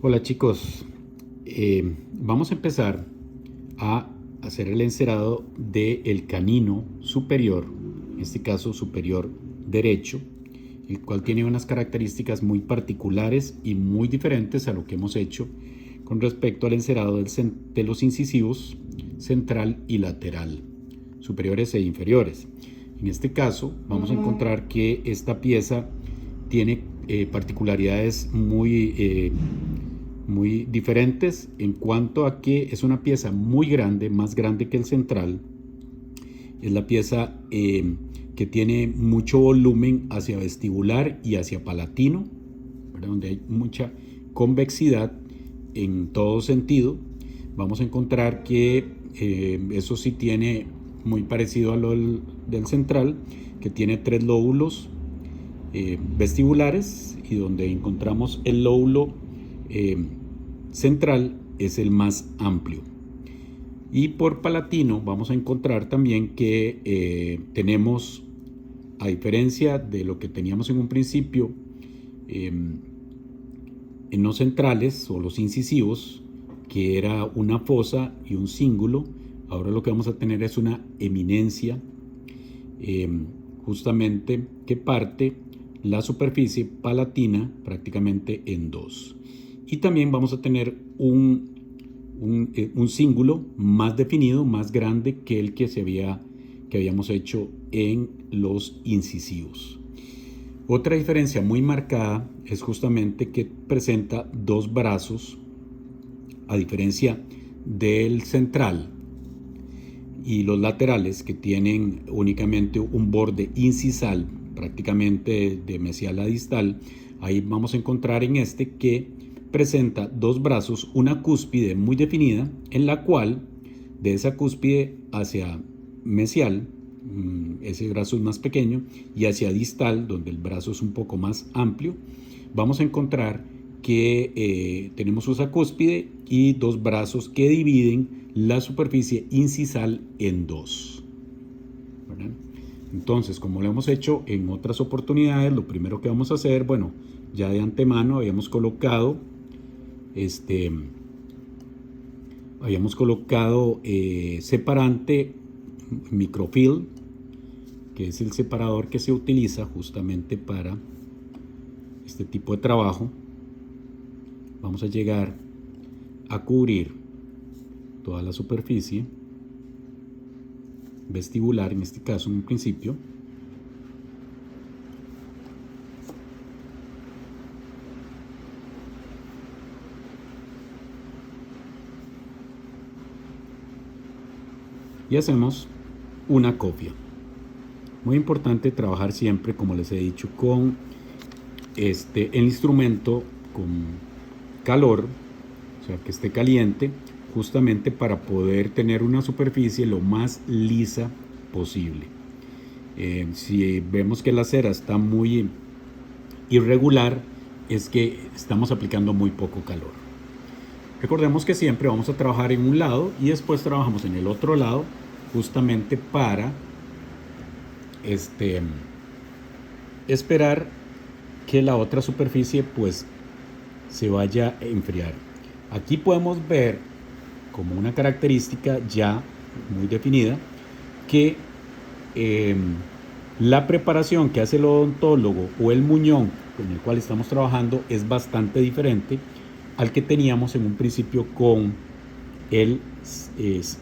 Hola chicos, vamos a empezar a hacer el encerado del canino superior, en este caso superior derecho, el cual tiene unas características muy particulares y muy diferentes a lo que hemos hecho con respecto al encerado de los incisivos central y lateral, superiores e inferiores. En este caso vamos a encontrar que esta pieza tiene particularidades muy diferentes en cuanto a que es una pieza muy grande, más grande que el central. Es la pieza que tiene mucho volumen hacia vestibular y hacia palatino, ¿verdad? Donde hay mucha convexidad en todo sentido. Vamos a encontrar que eso sí tiene muy parecido a lo del central, que tiene 3 lóbulos vestibulares, y donde encontramos el lóbulo central es el más amplio. Y por palatino vamos a encontrar también que tenemos, a diferencia de lo que teníamos en un principio, en los centrales o los incisivos, que era una fosa y un cíngulo, ahora lo que vamos a tener es una eminencia, justamente que parte la superficie palatina prácticamente en dos. Y también vamos a tener un cíngulo más definido, más grande que el que habíamos hecho en los incisivos. Otra diferencia muy marcada es justamente que presenta dos brazos, a diferencia del central y los laterales, que tienen únicamente un borde incisal, prácticamente de mesial a distal. Ahí vamos a encontrar en este que presenta dos brazos, una cúspide muy definida, en la cual de esa cúspide hacia mesial, ese brazo es más pequeño, y hacia distal, donde el brazo es un poco más amplio, vamos a encontrar que tenemos esa cúspide y dos brazos que dividen la superficie incisal en dos, ¿verdad? Entonces, como lo hemos hecho en otras oportunidades, lo primero que vamos a hacer, bueno, ya de antemano habíamos colocado separante microfil, que es el separador que se utiliza justamente para este tipo de trabajo. Vamos a llegar a cubrir toda la superficie vestibular, en este caso en un principio. Y hacemos una copia. Muy importante trabajar siempre, como les he dicho, con el instrumento con calor, o sea, que esté caliente, justamente para poder tener una superficie lo más lisa posible. Si vemos que la cera está muy irregular, es que estamos aplicando muy poco calor. Recordemos que siempre vamos a trabajar en un lado y después trabajamos en el otro lado, justamente para esperar que la otra superficie pues se vaya a enfriar. Aquí podemos ver como una característica ya muy definida que la preparación que hace el odontólogo o el muñón con el cual estamos trabajando es bastante diferente al que teníamos en un principio con el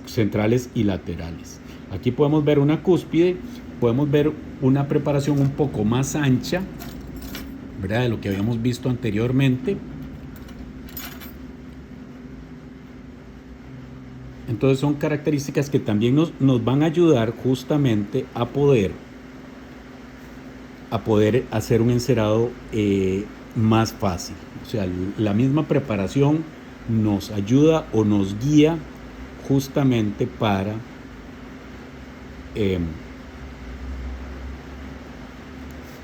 centrales y laterales. Aquí podemos ver una cúspide, podemos ver una preparación un poco más ancha, ¿verdad?, de lo que habíamos visto anteriormente. Entonces son características que también nos van a ayudar justamente a poder hacer un encerado más fácil. O sea, la misma preparación nos ayuda o nos guía justamente para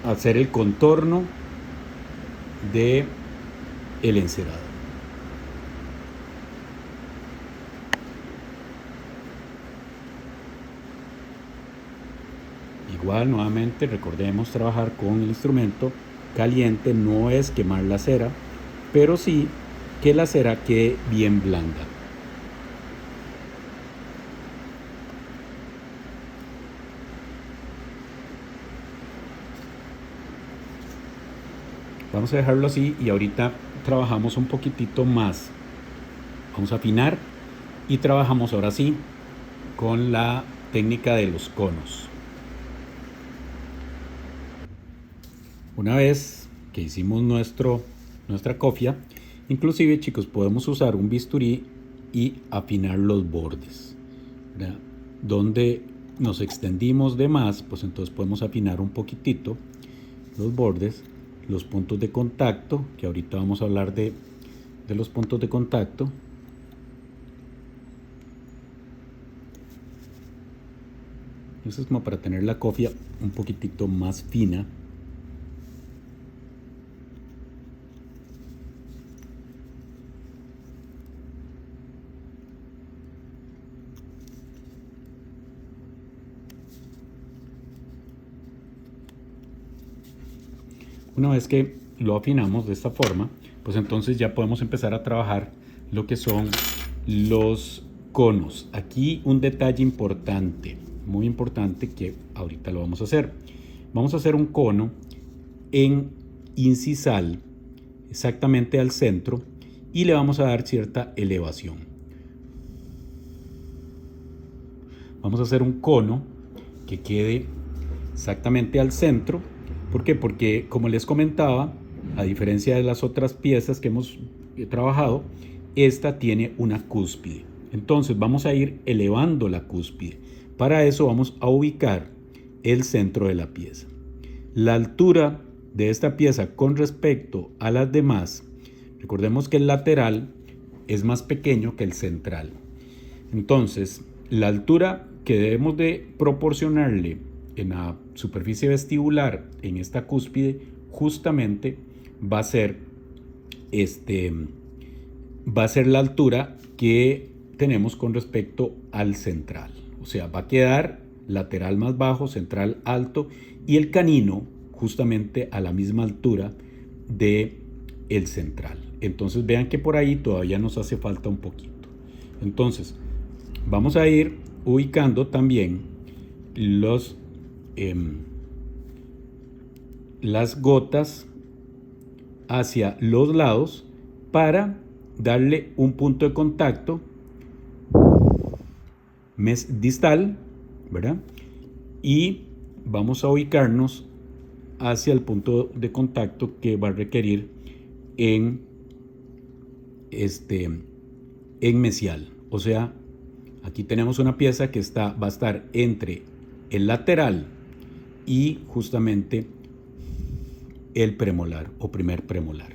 hacer el contorno de el encerado. Igual, nuevamente, recordemos trabajar con el instrumento caliente. No es quemar la cera, pero sí que la cera quede bien blanda. Vamos a dejarlo así y ahorita trabajamos un poquitito más. Vamos a afinar y trabajamos ahora sí con la técnica de los conos. Una vez que hicimos nuestra cofia, inclusive, chicos, podemos usar un bisturí y afinar los bordes, ¿verdad? Donde nos extendimos de más, pues entonces podemos afinar un poquitito los bordes, los puntos de contacto, que ahorita vamos a hablar de los puntos de contacto. Eso es como para tener la cofia un poquitito más fina. Una vez que lo afinamos de esta forma, pues entonces ya podemos empezar a trabajar lo que son los conos. Aquí un detalle importante, muy importante, que ahorita lo vamos a hacer. Vamos a hacer un cono en incisal, exactamente al centro, y le vamos a dar cierta elevación. Vamos a hacer un cono que quede exactamente al centro. ¿Por qué? Porque, como les comentaba, a diferencia de las otras piezas que hemos trabajado, esta tiene una cúspide. Entonces vamos a ir elevando la cúspide. Para eso vamos a ubicar el centro de la pieza. La altura de esta pieza con respecto a las demás, recordemos que el lateral es más pequeño que el central. Entonces, la altura que debemos de proporcionarle en la superficie vestibular, en esta cúspide, justamente va a ser la altura que tenemos con respecto al central. O sea, va a quedar lateral más bajo, central alto, y el canino justamente a la misma altura de el central. Entonces vean que por ahí todavía nos hace falta un poquito. Entonces vamos a ir ubicando también las gotas hacia los lados para darle un punto de contacto distal, ¿verdad? Y vamos a ubicarnos hacia el punto de contacto que va a requerir en mesial. O sea, aquí tenemos una pieza que va a estar entre el lateral y justamente el premolar o primer premolar.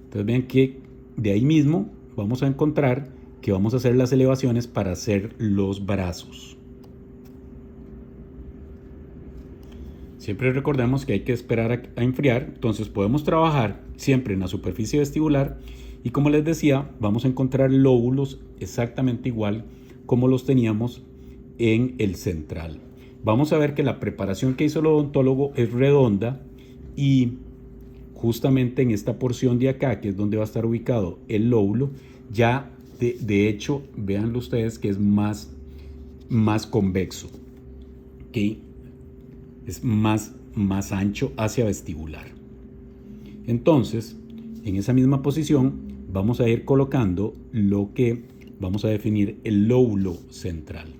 Entonces ven que de ahí mismo vamos a encontrar que vamos a hacer las elevaciones para hacer los brazos. Siempre recordemos que hay que esperar a enfriar, entonces podemos trabajar siempre en la superficie vestibular y, como les decía, vamos a encontrar lóbulos exactamente igual como los teníamos en el central. Vamos a ver que la preparación que hizo el odontólogo es redonda y justamente en esta porción de acá, que es donde va a estar ubicado el lóbulo, ya de hecho, véanlo ustedes que es más convexo, ¿okay? Es más ancho hacia vestibular. Entonces, en esa misma posición vamos a ir colocando lo que vamos a definir el lóbulo central.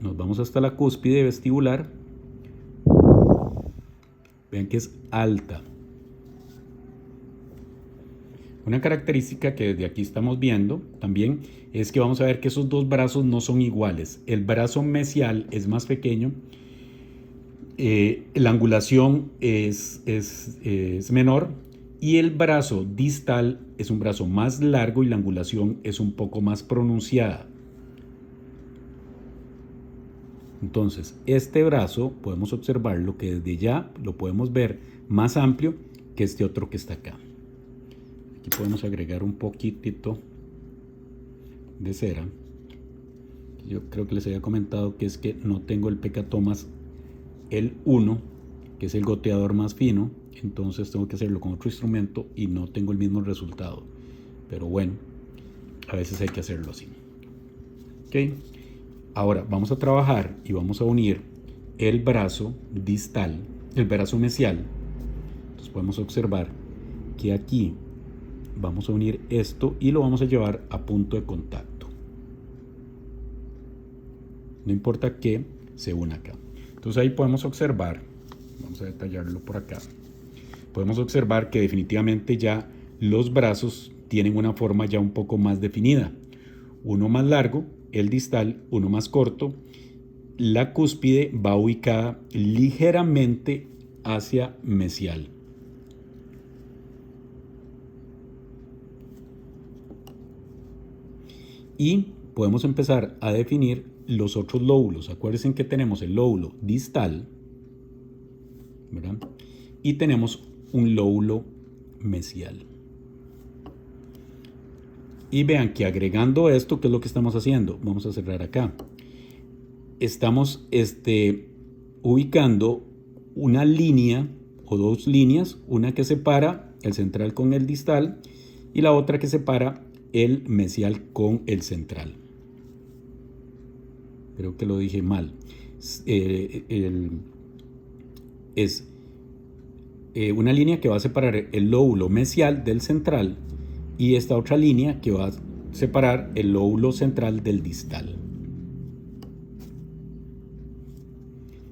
Nos vamos hasta la cúspide vestibular. Vean que es alta. Una característica que desde aquí estamos viendo también es que vamos a ver que esos dos brazos no son iguales. El brazo mesial es más pequeño, la angulación es menor, y el brazo distal es un brazo más largo y la angulación es un poco más pronunciada. Entonces, este brazo podemos observarlo que desde ya lo podemos ver más amplio que este otro que está acá. Aquí podemos agregar un poquitito de cera Yo creo que les había comentado que es que no tengo el Pecatomas el 1, que es el goteador más fino, entonces tengo que hacerlo con otro instrumento y no tengo el mismo resultado. Pero bueno, a veces hay que hacerlo así. Ok, ahora vamos a trabajar y vamos a unir el brazo distal, el brazo mesial. Entonces podemos observar que aquí vamos a unir esto y lo vamos a llevar a punto de contacto. No importa que se una acá. Entonces ahí podemos observar, vamos a detallarlo por acá, podemos observar que definitivamente ya los brazos tienen una forma ya un poco más definida. Uno más largo, el distal, uno más corto. La cúspide va ubicada ligeramente hacia mesial. Y podemos empezar a definir los otros lóbulos. Acuérdense que tenemos el lóbulo distal, ¿verdad? Y tenemos un lóbulo mesial. Y vean que agregando esto, ¿qué es lo que estamos haciendo? Vamos a cerrar acá. Estamos ubicando una línea o dos líneas, una que separa el central con el distal y la otra que separa el mesial con el central. Creo que lo dije mal. Es una línea que va a separar el lóbulo mesial del central y esta otra línea que va a separar el lóbulo central del distal.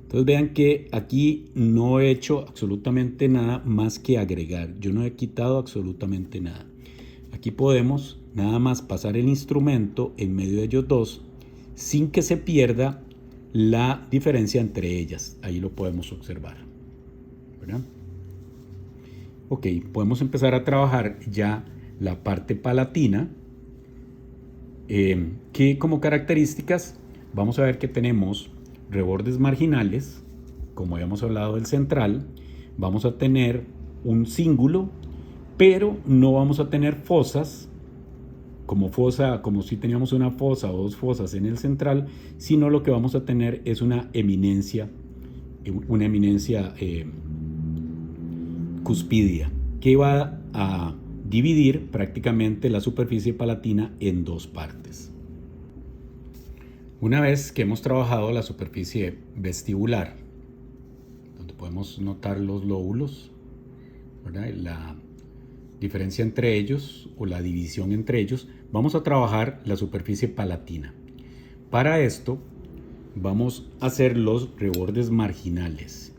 Entonces vean que aquí no he hecho absolutamente nada más que agregar. Yo no he quitado absolutamente nada. Aquí podemos nada más pasar el instrumento en medio de ellos dos sin que se pierda la diferencia entre ellas. Ahí lo podemos observar, ¿verdad? Ok, podemos empezar a trabajar ya la parte palatina, que como características vamos a ver que tenemos rebordes marginales, como habíamos hablado del central, vamos a tener un cíngulo, pero no vamos a tener fosas, como si teníamos una fosa o dos fosas en el central, sino lo que vamos a tener es una eminencia cuspidia, que va a dividir prácticamente la superficie palatina en dos partes. Una vez que hemos trabajado la superficie vestibular, donde podemos notar los lóbulos, ¿verdad?, la diferencia entre ellos o la división entre ellos, vamos a trabajar la superficie palatina. Para esto vamos a hacer los rebordes marginales.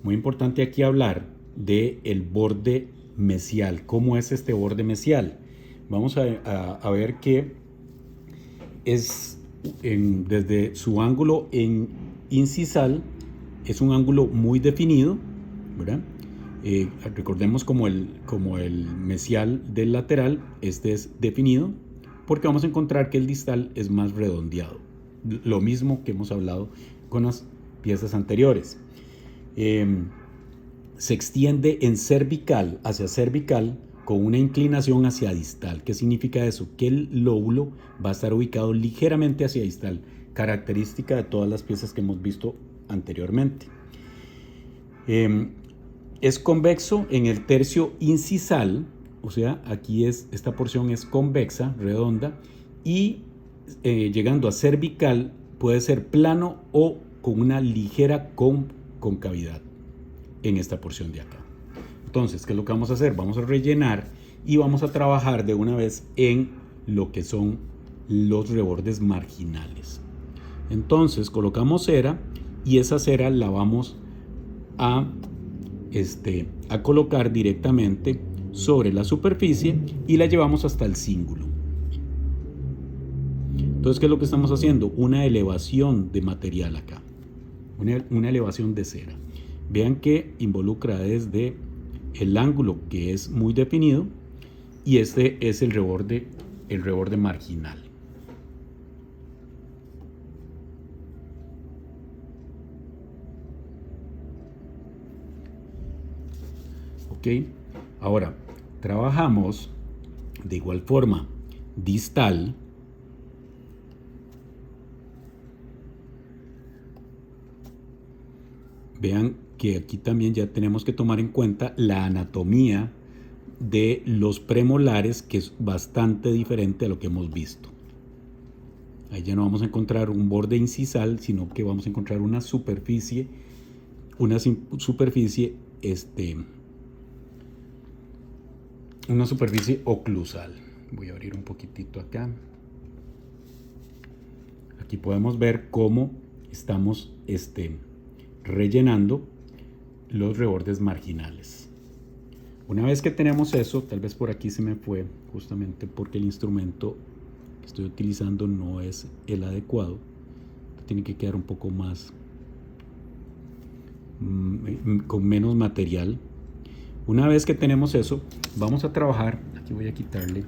Muy importante aquí hablar del borde mesial. ¿Cómo es este borde mesial? Vamos a ver que es desde su ángulo en incisal, es un ángulo muy definido, ¿verdad? Recordemos como el mesial del lateral, este es definido, porque vamos a encontrar que el distal es más redondeado. Lo mismo que hemos hablado con las piezas anteriores. Se extiende en cervical, hacia cervical, con una inclinación hacia distal. ¿Qué significa eso? Que el lóbulo va a estar ubicado ligeramente hacia distal, característica de todas las piezas que hemos visto anteriormente. Es convexo en el tercio incisal, o sea, aquí esta porción es convexa, redonda, y llegando a cervical puede ser plano o con una ligera concavidad en esta porción de acá. Entonces, ¿qué es lo que vamos a hacer? Vamos a rellenar y vamos a trabajar de una vez en lo que son los rebordes marginales. Entonces, colocamos cera y esa cera la vamos a colocar directamente sobre la superficie y la llevamos hasta el cíngulo. Entonces, ¿qué es lo que estamos haciendo? Una elevación de material acá, una elevación de cera. Vean que involucra desde el ángulo que es muy definido y este es el reborde marginal. Ok, ahora trabajamos de igual forma distal, Vean que aquí también ya tenemos que tomar en cuenta la anatomía de los premolares, que es bastante diferente a lo que hemos visto. Ahí ya no vamos a encontrar un borde incisal, sino que vamos a encontrar una superficie una superficie oclusal. Voy a abrir un poquitito acá. Aquí podemos ver cómo estamos rellenando los rebordes marginales. Una vez que tenemos eso, tal vez por aquí se me fue, justamente porque el instrumento que estoy utilizando no es el adecuado. Tiene que quedar un poco más con menos material. Una vez que tenemos eso, vamos a trabajar. Aquí voy a quitarle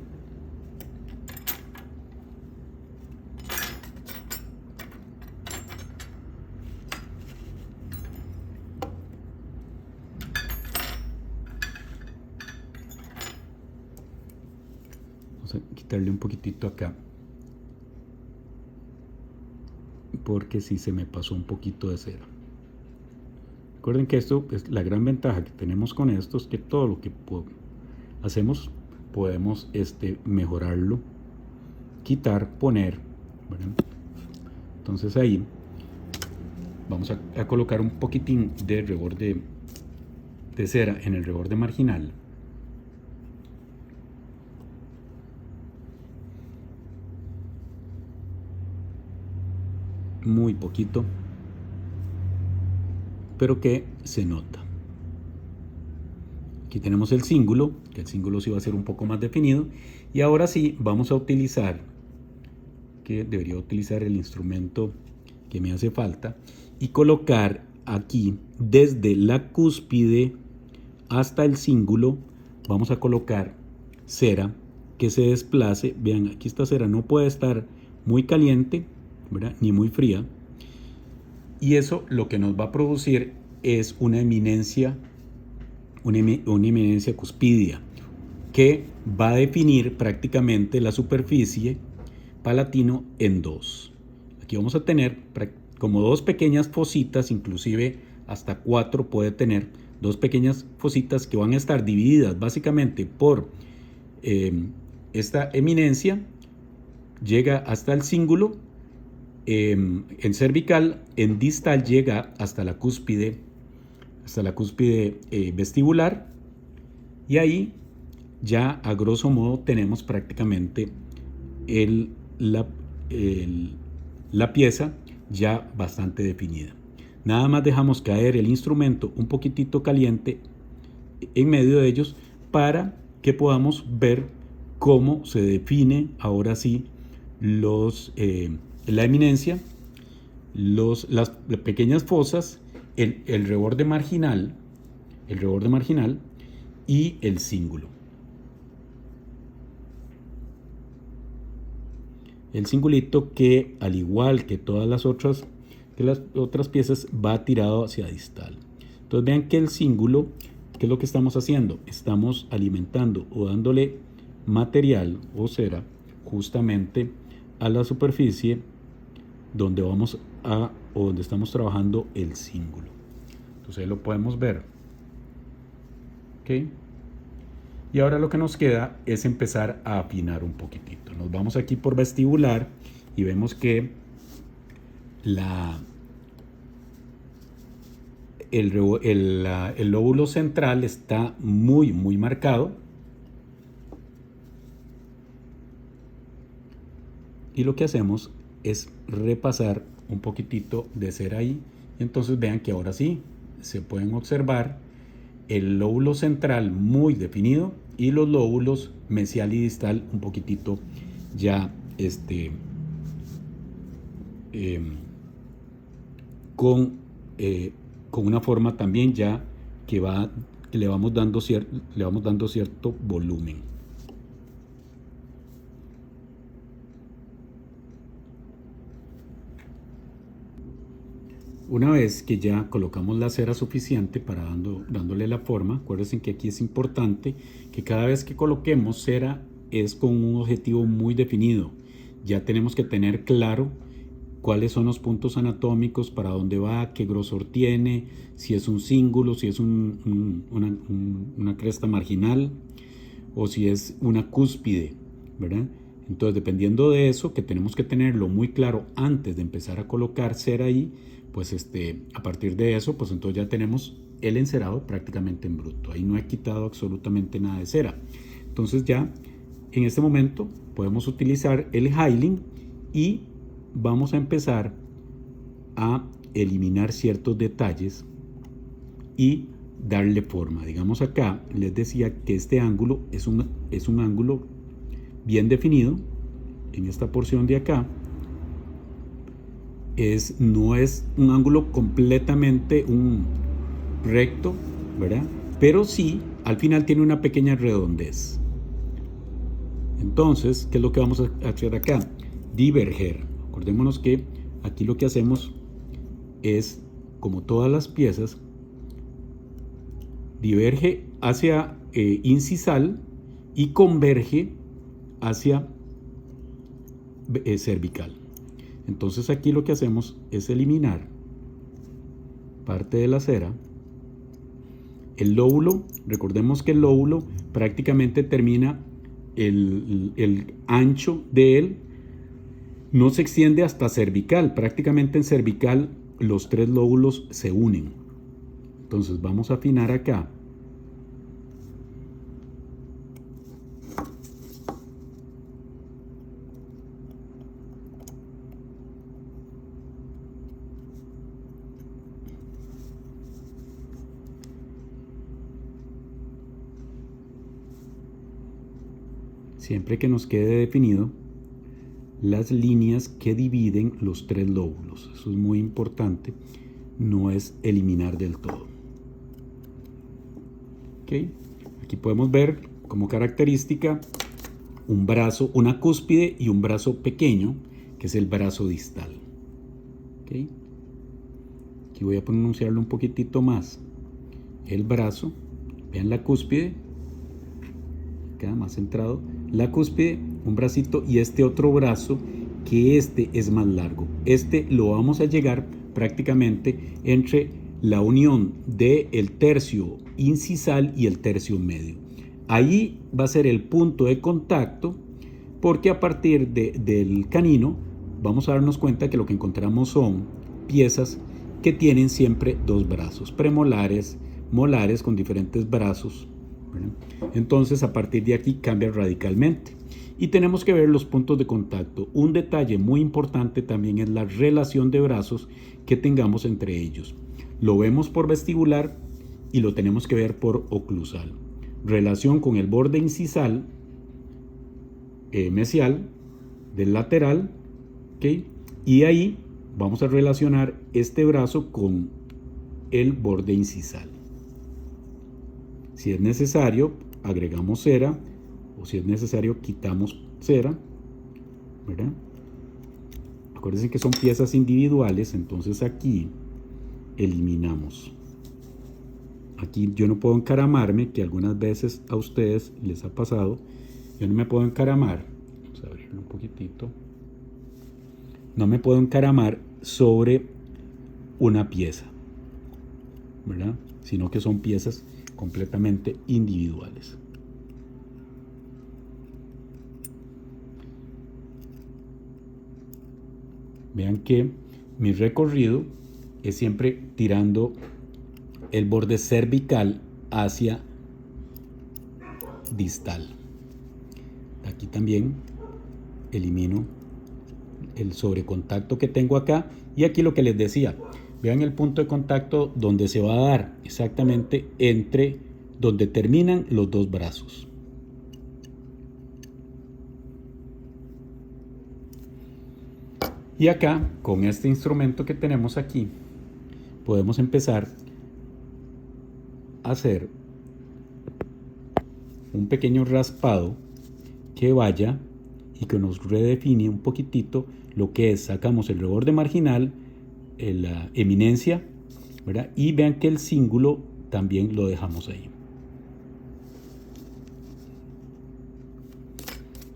un poquitito acá, porque si se me pasó un poquito de cera. Recuerden que esto es la gran ventaja que tenemos con esto, es que todo lo que hacemos podemos mejorarlo, quitar, poner. Bueno, entonces ahí vamos a colocar un poquitín de reborde de cera en el reborde marginal. Muy poquito, pero que se nota. Aquí tenemos el cíngulo, que el cíngulo sí va a ser un poco más definido. Y ahora sí vamos a utilizar, que debería utilizar el instrumento que me hace falta, y colocar aquí desde la cúspide hasta el cíngulo, vamos a colocar cera que se desplace. Vean, aquí esta cera no puede estar muy caliente, ¿verdad?, ni muy fría. Y eso lo que nos va a producir es una eminencia cuspidia, que va a definir prácticamente la superficie palatino en dos. Aquí vamos a tener como dos pequeñas fositas, inclusive hasta 4 puede tener, dos pequeñas fositas que van a estar divididas básicamente por esta eminencia, llega hasta el cíngulo. En cervical, en distal llega hasta la cúspide vestibular, y ahí ya a grosso modo tenemos prácticamente la pieza ya bastante definida. Nada más dejamos caer el instrumento un poquitito caliente en medio de ellos para que podamos ver cómo se define ahora sí la eminencia, las pequeñas fosas, el reborde marginal y el cíngulo. El cingulito, que al igual que todas las otras piezas, va tirado hacia distal. Entonces vean que el cíngulo, ¿qué es lo que estamos haciendo? Estamos alimentando o dándole material o cera justamente a la superficie donde donde estamos trabajando el cíngulo. Entonces ahí lo podemos ver. ¿Ok? Y ahora lo que nos queda es empezar a afinar un poquitito. Nos vamos aquí por vestibular y vemos que el lóbulo central está muy marcado. Y lo que hacemos es repasar un poquitito de cera ahí. Entonces vean que ahora sí se pueden observar el lóbulo central muy definido y los lóbulos mesial y distal un poquitito ya con una forma también ya que le vamos dando cierto volumen. Una vez que ya colocamos la cera suficiente para dándole la forma, acuérdense que aquí es importante que cada vez que coloquemos cera es con un objetivo muy definido. Ya tenemos que tener claro cuáles son los puntos anatómicos, para dónde va, qué grosor tiene, si es un cíngulo, si es una cresta marginal o si es una cúspide, ¿verdad? Entonces, dependiendo de eso, que tenemos que tenerlo muy claro antes de empezar a colocar cera ahí, pues a partir de eso, pues entonces ya tenemos el encerado prácticamente en bruto. Ahí no he quitado absolutamente nada de cera. Entonces ya en este momento podemos utilizar el Highling y vamos a empezar a eliminar ciertos detalles y darle forma. Digamos acá, les decía que este ángulo es un ángulo bien definido. En esta porción de acá no es un ángulo completamente recto, ¿verdad? Pero sí, al final tiene una pequeña redondez. Entonces, ¿qué es lo que vamos a hacer acá? Diverger. Acordémonos que aquí lo que hacemos es, como todas las piezas, diverge hacia incisal y converge hacia cervical. Entonces aquí lo que hacemos es eliminar parte de la cera. El lóbulo, recordemos que el lóbulo prácticamente termina, el ancho de él no se extiende hasta cervical. Prácticamente en cervical los tres lóbulos se unen. Entonces vamos a afinar acá. Siempre que nos quede definido las líneas que dividen los tres lóbulos. Eso es muy importante. No es eliminar del todo. ¿Okay? Aquí podemos ver como característica un brazo, una cúspide y un brazo pequeño, que es el brazo distal. ¿Okay? Aquí voy a pronunciarlo un poquitito más. El brazo, vean la cúspide, queda más centrado. La cúspide, un bracito, y este otro brazo, que es más largo. Lo vamos a llegar prácticamente entre la unión del tercio incisal y el tercio medio. Ahí va a ser el punto de contacto, porque a partir del canino vamos a darnos cuenta que lo que encontramos son piezas que tienen siempre dos brazos, premolares, molares con diferentes brazos. Entonces a partir de aquí cambia radicalmente y tenemos que ver los puntos de contacto. Un detalle muy importante también es la relación de brazos que tengamos entre ellos. Lo vemos por vestibular y lo tenemos que ver por oclusal. Relación con el borde incisal, mesial, del lateral, ¿okay? Y ahí vamos a relacionar este brazo con el borde incisal. Si es necesario, agregamos cera, o si es necesario, quitamos cera, ¿verdad? Acuérdense que son piezas individuales, entonces aquí eliminamos. Aquí yo no puedo encaramarme, que algunas veces a ustedes les ha pasado. Yo no me puedo encaramar, vamos a abrirlo un poquitito. No me puedo encaramar sobre una pieza, ¿verdad? Sino que son piezas completamente individuales. Vean que mi recorrido es siempre tirando el borde cervical hacia distal. Aquí también elimino el sobrecontacto que tengo acá, y aquí lo que les decía, vean el punto de contacto donde se va a dar exactamente entre donde terminan los dos brazos. Y acá, con este instrumento que tenemos aquí, podemos empezar a hacer un pequeño raspado que vaya y que nos redefine un poquitito lo que es. Sacamos el reborde marginal, la eminencia, ¿verdad? Y vean que el cíngulo también lo dejamos ahí.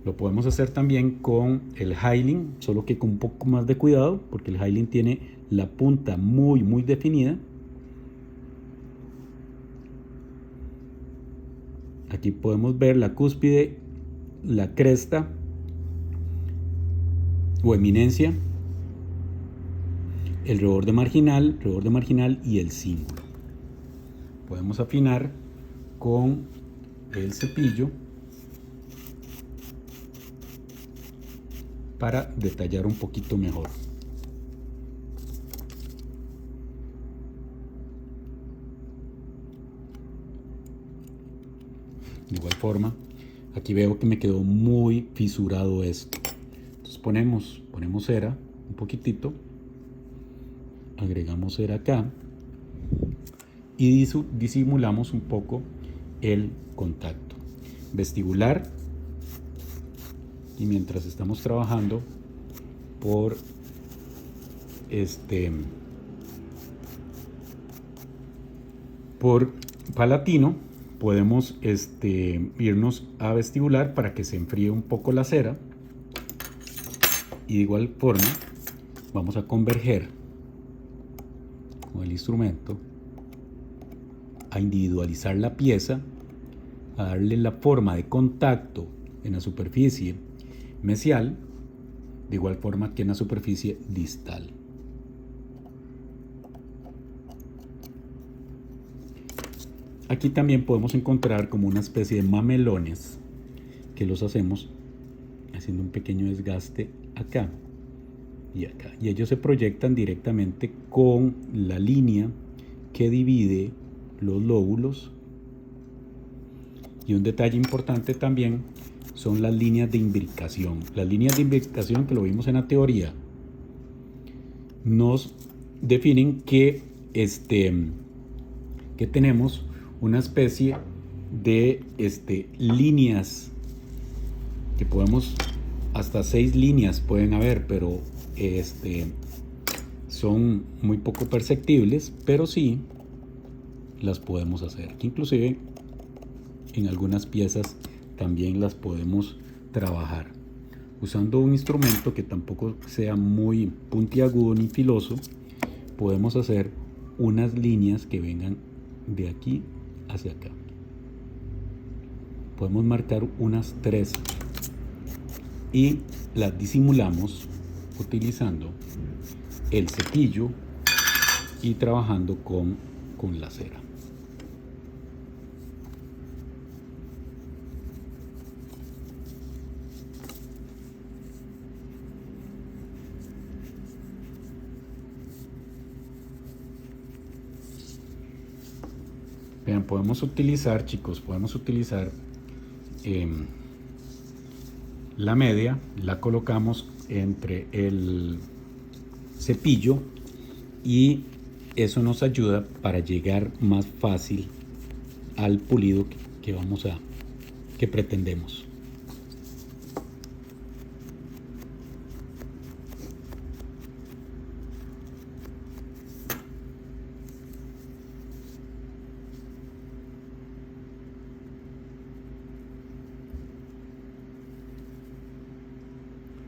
Lo podemos hacer también con el Hylin, solo que con un poco más de cuidado, porque el Hylin tiene la punta muy definida. Aquí podemos ver la cúspide, la cresta o eminencia, el reborde marginal y el símbolo. Podemos afinar con el cepillo para detallar un poquito mejor. De igual forma, aquí veo que me quedó muy fisurado esto. Entonces ponemos cera, un poquitito, agregamos cera acá y disimulamos un poco el contacto vestibular. Y mientras estamos trabajando por palatino, podemos irnos a vestibular para que se enfríe un poco la cera, y de igual forma vamos a converger con el instrumento a individualizar la pieza, a darle la forma de contacto en la superficie mesial, de igual forma que en la superficie distal. Aquí también podemos encontrar como una especie de mamelones que los hacemos haciendo un pequeño desgaste acá y acá, y ellos se proyectan directamente con la línea que divide los lóbulos. Y un detalle importante también son las líneas de imbricación. Las líneas de imbricación, que lo vimos en la teoría, nos definen que tenemos una especie de líneas que podemos, hasta 6 líneas pueden haber, pero son muy poco perceptibles, pero sí las podemos hacer. Inclusive en algunas piezas también las podemos trabajar usando un instrumento que tampoco sea muy puntiagudo ni filoso. Podemos hacer unas líneas que vengan de aquí hacia acá. Podemos marcar unas 3 y las disimulamos utilizando el cepillo y trabajando con la cera. Vean, podemos utilizar, chicos, la media, la colocamos entre el cepillo y eso nos ayuda para llegar más fácil al pulido que pretendemos.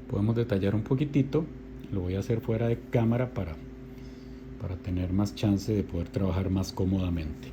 Podemos detallar un poquitito, lo voy a hacer fuera de cámara para tener más chance de poder trabajar más cómodamente.